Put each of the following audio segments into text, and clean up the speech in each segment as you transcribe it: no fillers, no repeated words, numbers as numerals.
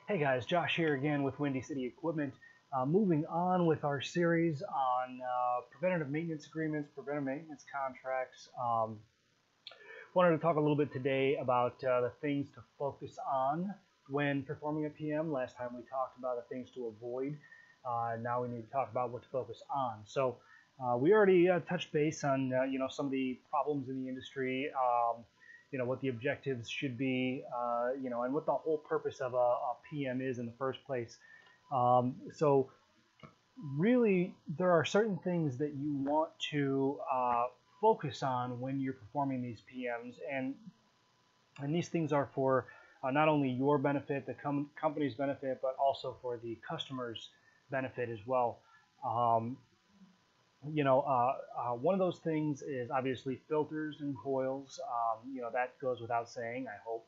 Hey guys, Josh here again with Windy City Equipment. Moving on with our series on preventative maintenance agreements, preventative maintenance contracts. Wanted to talk a little bit today about the things to focus on when performing a PM. Last time we talked about the things to avoid. Now we need to talk about what to focus on. So we already touched base on some of the problems in the industry. What the objectives should be, and what the whole purpose of a PM is in the first place. So really, there are certain things that you want to focus on when you're performing these PMs, and these things are for not only your benefit, the company's benefit, but also for the customer's benefit as well. One of those things is obviously filters and coils. That goes without saying, I hope.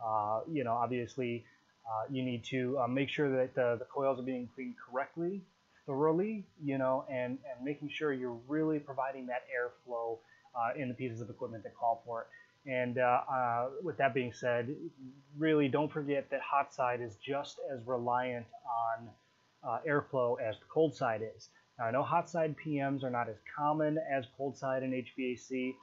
Obviously, you need to make sure that the coils are being cleaned correctly, thoroughly, and making sure you're really providing that airflow in the pieces of equipment that call for it. And with that being said, really don't forget that hot side is just as reliant on airflow as the cold side is. Now, I know hot side PMs are not as common as cold side and HVAC,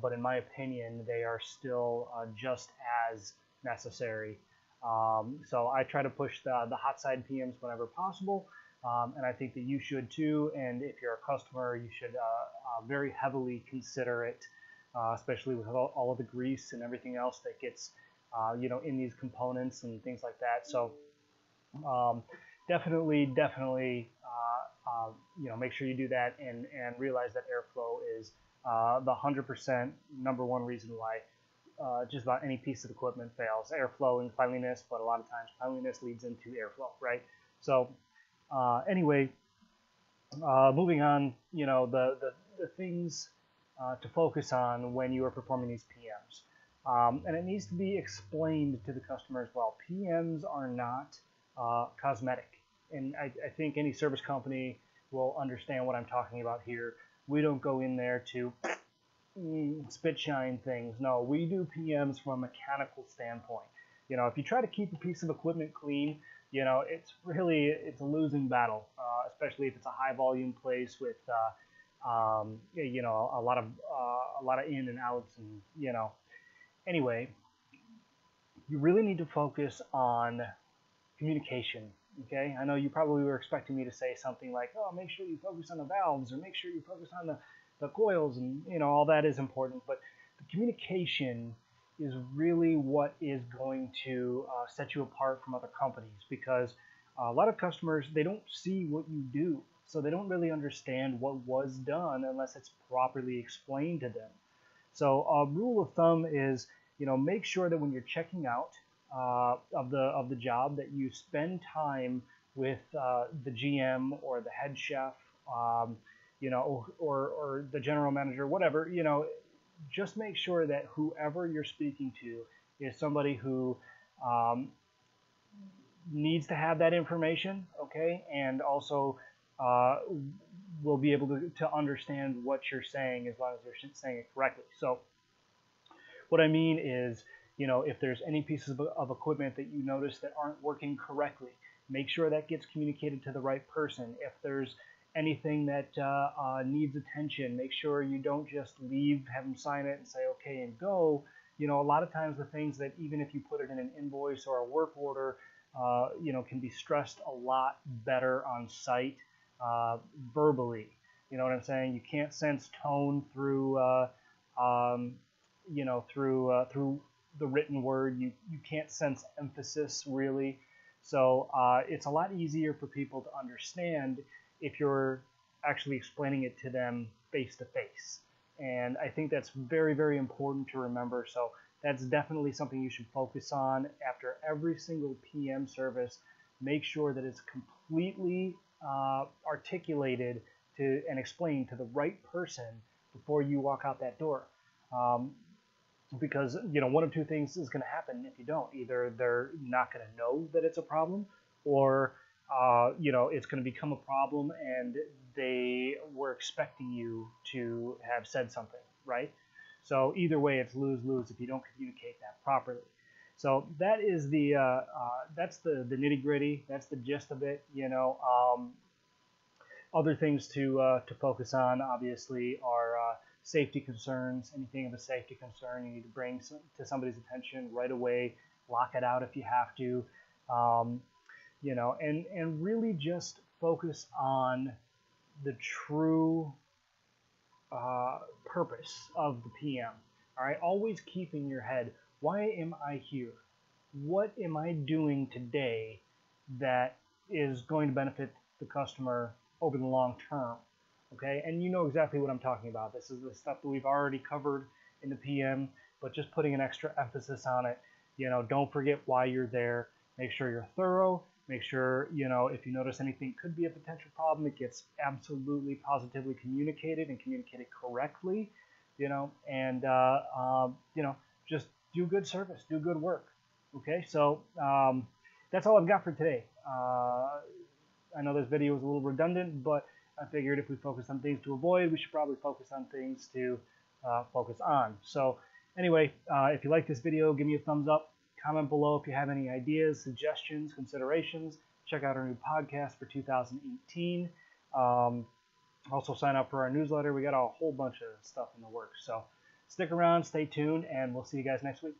but in my opinion, they are still just as necessary. So I try to push the hot side PMs whenever possible, and I think that you should too. And if you're a customer, you should very heavily consider it, especially with all of the grease and everything else that gets in these components and things like that. So definitely make sure you do that and realize that airflow is the 100% number one reason why just about any piece of equipment fails. Airflow and cleanliness, but a lot of times cleanliness leads into airflow, right? So anyway, moving on, the things to focus on when you are performing these PMs. And it needs to be explained to the customer as well. PMs are not cosmetic. And I think any service company will understand what I'm talking about here. We don't go in there to spit shine things. No, we do PMs from a mechanical standpoint. If you try to keep a piece of equipment clean, it's a losing battle, especially if it's a high volume place with a lot of in and outs, and anyway, you really need to focus on communication. Okay, I know you probably were expecting me to say something like, oh, make sure you focus on the valves, or make sure you focus on the coils, and all that is important, but the communication is really what is going to set you apart from other companies, because a lot of customers, they don't see what you do, so they don't really understand what was done unless it's properly explained to them. So a rule of thumb is, make sure that when you're checking out of the job, that you spend time with the GM or the head chef, or the general manager, whatever. Just make sure that whoever you're speaking to is somebody who needs to have that information, okay, and also will be able to understand what you're saying as long as they're saying it correctly. So what I mean is, if there's any pieces of equipment that you notice that aren't working correctly, make sure that gets communicated to the right person. If there's anything that needs attention, make sure you don't just have them sign it and say okay and go. A lot of times the things that, even if you put it in an invoice or a work order, can be stressed a lot better on site verbally. You know what I'm saying? You can't sense tone through through the written word. You can't sense emphasis, really. So it's a lot easier for people to understand if you're actually explaining it to them face to face. And I think that's very, very important to remember. So that's definitely something you should focus on after every single PM service. Make sure that it's completely articulated and explained to the right person before you walk out that door. Because one of two things is going to happen if you don't. Either they're not going to know that it's a problem, or it's going to become a problem and they were expecting you to have said something, right? So either way, it's lose-lose if you don't communicate that properly. So that is that's the nitty gritty. That's the gist of it. Other things to focus on, obviously, are safety concerns. Anything of a safety concern, you need to bring to somebody's attention right away. Lock it out if you have to, and really just focus on the true purpose of the PM. All right, always keep in your head, why am I here? What am I doing today that is going to benefit the customer over the long term? Okay, and you know exactly what I'm talking about. This is the stuff that we've already covered in the PM, but just putting an extra emphasis on it. Don't forget why you're there. Make sure you're thorough. Make sure, if you notice anything could be a potential problem, it gets absolutely positively communicated and communicated correctly, and, just do good service, do good work. Okay, so that's all I've got for today. I know this video was a little redundant, but I figured if we focus on things to avoid, we should probably focus on things to focus on. So anyway, if you like this video, give me a thumbs up. Comment below if you have any ideas, suggestions, considerations. Check out our new podcast for 2018. Also sign up for our newsletter. We got a whole bunch of stuff in the works. So stick around, stay tuned, and we'll see you guys next week.